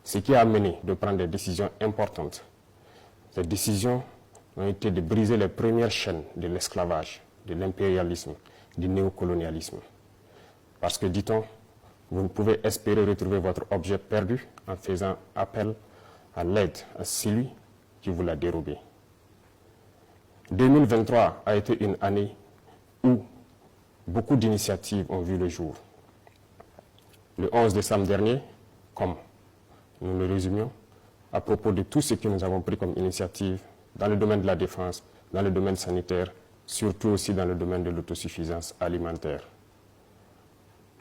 Ce qui a amené de prendre des décisions importantes. Ces décisions ont été de briser les premières chaînes de l'esclavage, de l'impérialisme, du néocolonialisme. Parce que, dit-on, vous ne pouvez espérer retrouver votre objet perdu en faisant appel à l'aide à celui qui vous l'a dérobé. 2023 a été une année où beaucoup d'initiatives ont vu le jour. Le 11 décembre dernier, comme nous le résumions, à propos de tout ce que nous avons pris comme initiative dans le domaine de la défense, dans le domaine sanitaire, surtout aussi dans le domaine de l'autosuffisance alimentaire.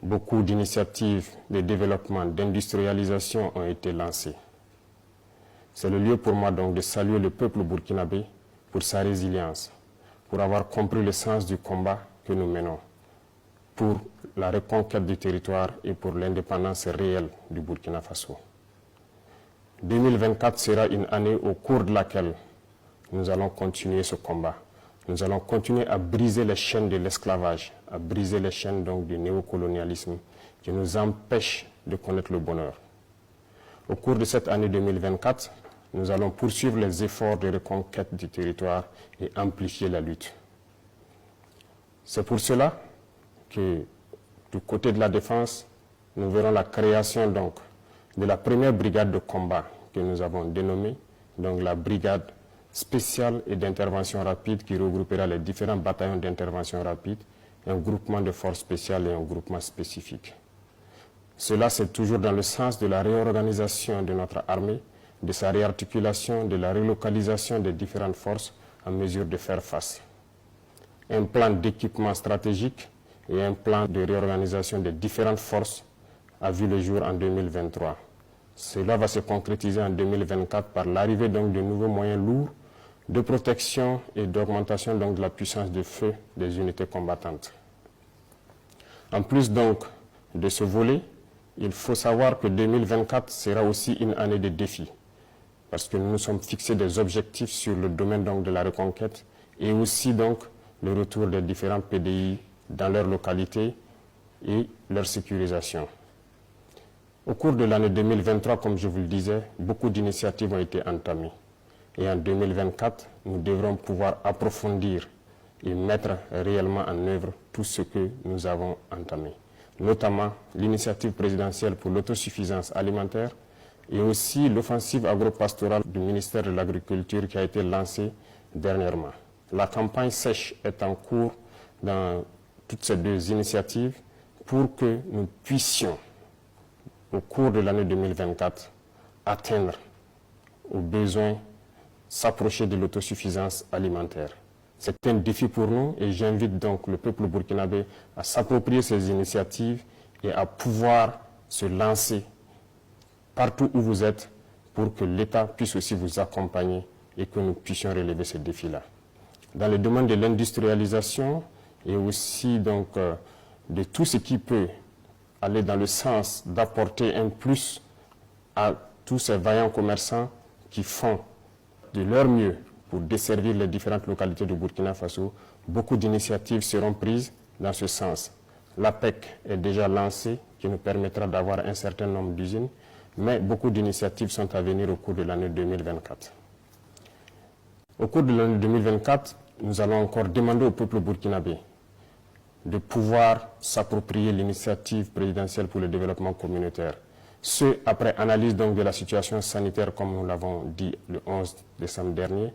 Beaucoup d'initiatives de développement, d'industrialisation ont été lancées. C'est le lieu pour moi donc de saluer le peuple burkinabé pour sa résilience, pour avoir compris le sens du combat que nous menons, pour la reconquête du territoire et pour l'indépendance réelle du Burkina Faso. 2024 sera une année au cours de laquelle nous allons continuer ce combat. Nous allons continuer à briser les chaînes de l'esclavage, à briser les chaînes donc du néocolonialisme qui nous empêchent de connaître le bonheur. Au cours de cette année 2024, nous allons poursuivre les efforts de reconquête du territoire et amplifier la lutte. C'est pour cela que du côté de la défense, nous verrons la création donc de la première brigade de combat que nous avons dénommée, donc la brigade spéciale et d'intervention rapide qui regroupera les différents bataillons d'intervention rapide, un groupement de forces spéciales et un groupement spécifique. Cela, c'est toujours dans le sens de la réorganisation de notre armée, de sa réarticulation, de la relocalisation des différentes forces en mesure de faire face. Un plan d'équipement stratégique et un plan de réorganisation des différentes forces a vu le jour en 2023. Cela va se concrétiser en 2024 par l'arrivée donc de nouveaux moyens lourds de protection et d'augmentation donc de la puissance de feu des unités combattantes. En plus donc de ce volet, il faut savoir que 2024 sera aussi une année de défis, parce que nous nous sommes fixés des objectifs sur le domaine donc de la reconquête et aussi donc le retour des différents PDI dans leur localité et leur sécurisation. Au cours de l'année 2023, comme je vous le disais, beaucoup d'initiatives ont été entamées. Et en 2024, nous devrons pouvoir approfondir et mettre réellement en œuvre tout ce que nous avons entamé. Notamment l'initiative présidentielle pour l'autosuffisance alimentaire et aussi l'offensive agro-pastorale du ministère de l'Agriculture qui a été lancée dernièrement. La campagne sèche est en cours dans toutes ces deux initiatives pour que nous puissions, au cours de l'année 2024, atteindre aux besoins, s'approcher de l'autosuffisance alimentaire. C'est un défi pour nous et j'invite donc le peuple burkinabé à s'approprier ces initiatives et à pouvoir se lancer partout où vous êtes pour que l'État puisse aussi vous accompagner et que nous puissions relever ces défis-là. Dans le domaine de l'industrialisation et aussi donc de tout ce qui peut aller dans le sens d'apporter un plus à tous ces vaillants commerçants qui font de leur mieux pour desservir les différentes localités du Burkina Faso, beaucoup d'initiatives seront prises dans ce sens. L'APEC est déjà lancée, qui nous permettra d'avoir un certain nombre d'usines, mais beaucoup d'initiatives sont à venir au cours de l'année 2024. Au cours de l'année 2024, nous allons encore demander au peuple burkinabé de pouvoir s'approprier l'initiative présidentielle pour le développement communautaire. Ce, après analyse donc de la situation sanitaire, comme nous l'avons dit le 11 décembre dernier,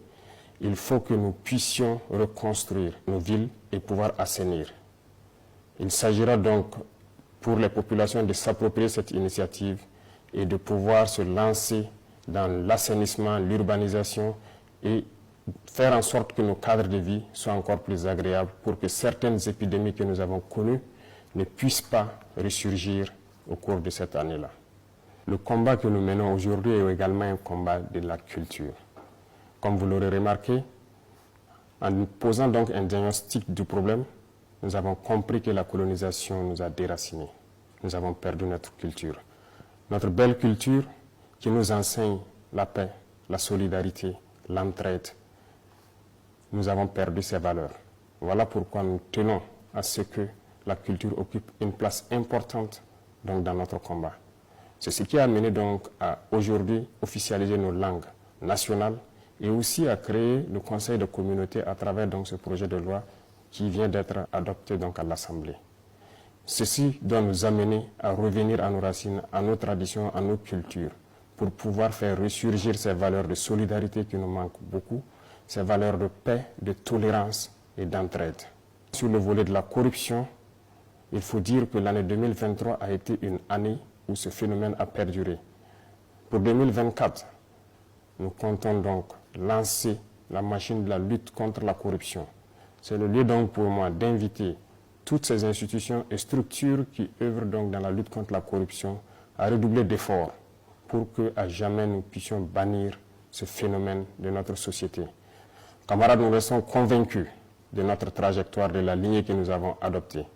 il faut que nous puissions reconstruire nos villes et pouvoir assainir. Il s'agira donc pour les populations de s'approprier cette initiative et de pouvoir se lancer dans l'assainissement, l'urbanisation et faire en sorte que nos cadres de vie soient encore plus agréables pour que certaines épidémies que nous avons connues ne puissent pas ressurgir au cours de cette année-là. Le combat que nous menons aujourd'hui est également un combat de la culture. Comme vous l'aurez remarqué, en posant donc un diagnostic du problème, nous avons compris que la colonisation nous a déracinés. Nous avons perdu notre culture. Notre belle culture qui nous enseigne la paix, la solidarité, l'entraide. Nous avons perdu ces valeurs. Voilà pourquoi nous tenons à ce que la culture occupe une place importante donc, dans notre combat. C'est ce qui a amené donc à aujourd'hui officialiser nos langues nationales et aussi à créer le Conseil de communauté à travers donc ce projet de loi qui vient d'être adopté donc à l'Assemblée. Ceci doit nous amener à revenir à nos racines, à nos traditions, à nos cultures, pour pouvoir faire ressurgir ces valeurs de solidarité qui nous manquent beaucoup, ces valeurs de paix, de tolérance et d'entraide. Sur le volet de la corruption, il faut dire que l'année 2023 a été une année où ce phénomène a perduré. Pour 2024, nous comptons donc lancer la machine de la lutte contre la corruption. C'est le lieu donc pour moi d'inviter toutes ces institutions et structures qui œuvrent donc dans la lutte contre la corruption à redoubler d'efforts pour qu'à jamais nous puissions bannir ce phénomène de notre société. Camarades, nous restons convaincus de notre trajectoire, de la lignée que nous avons adoptée.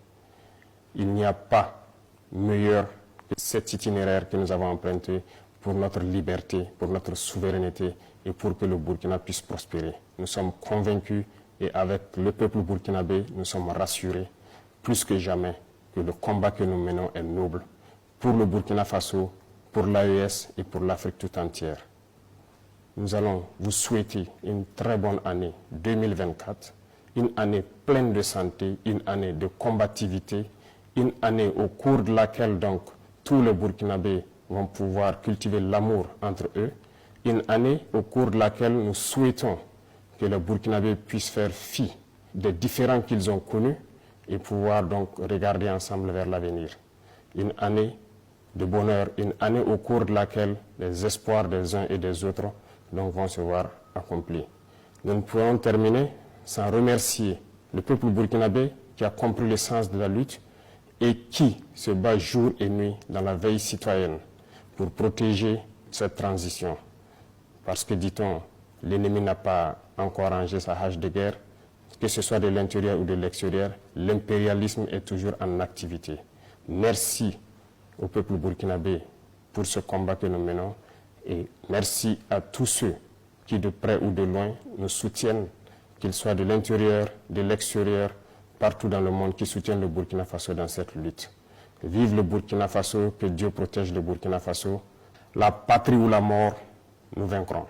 Il n'y a pas meilleur que cet itinéraire que nous avons emprunté pour notre liberté, pour notre souveraineté et pour que le Burkina puisse prospérer. Nous sommes convaincus et avec le peuple burkinabé, nous sommes rassurés plus que jamais que le combat que nous menons est noble pour le Burkina Faso, pour l'AES et pour l'Afrique tout entière. Nous allons vous souhaiter une très bonne année 2024, une année pleine de santé, une année de combativité, une année au cours de laquelle donc tous les Burkinabés vont pouvoir cultiver l'amour entre eux, une année au cours de laquelle nous souhaitons que les Burkinabés puissent faire fi des différends qu'ils ont connus et pouvoir donc regarder ensemble vers l'avenir. Une année de bonheur, une année au cours de laquelle les espoirs des uns et des autres donc vont se voir accomplis. Nous ne pourrons terminer sans remercier le peuple burkinabé qui a compris le sens de la lutte et qui se bat jour et nuit dans la veille citoyenne pour protéger cette transition. Parce que, dit-on, l'ennemi n'a pas encore rangé sa hache de guerre, que ce soit de l'intérieur ou de l'extérieur, l'impérialisme est toujours en activité. Merci au peuple burkinabé pour ce combat que nous menons et merci à tous ceux qui, de près ou de loin, nous soutiennent, qu'ils soient de l'intérieur, de l'extérieur, partout dans le monde, qui soutiennent le Burkina Faso dans cette lutte. Vive le Burkina Faso, que Dieu protège le Burkina Faso. La patrie ou la mort, nous vaincrons.